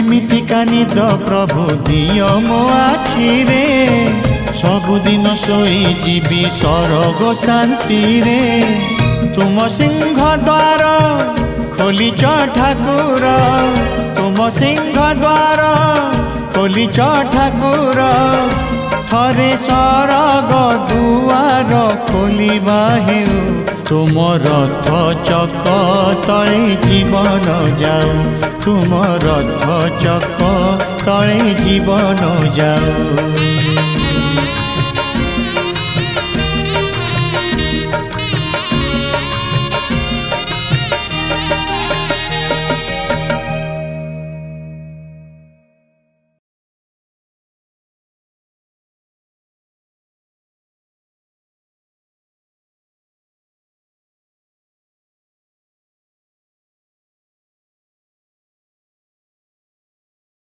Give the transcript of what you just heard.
मितिका निद प्रभु दिय मो आखिरे सबुदिन सोई जीवी सरग शांति रे तुम सिंह द्वार खोलीच ठाकुर तुम सिंह द्वार खोलीच ठाकुर थरे सरग दुआर खोलिबा हेउ तुम रथ चक तले जीवन जाऊ तुम रथ चक तले जीवन जाऊ।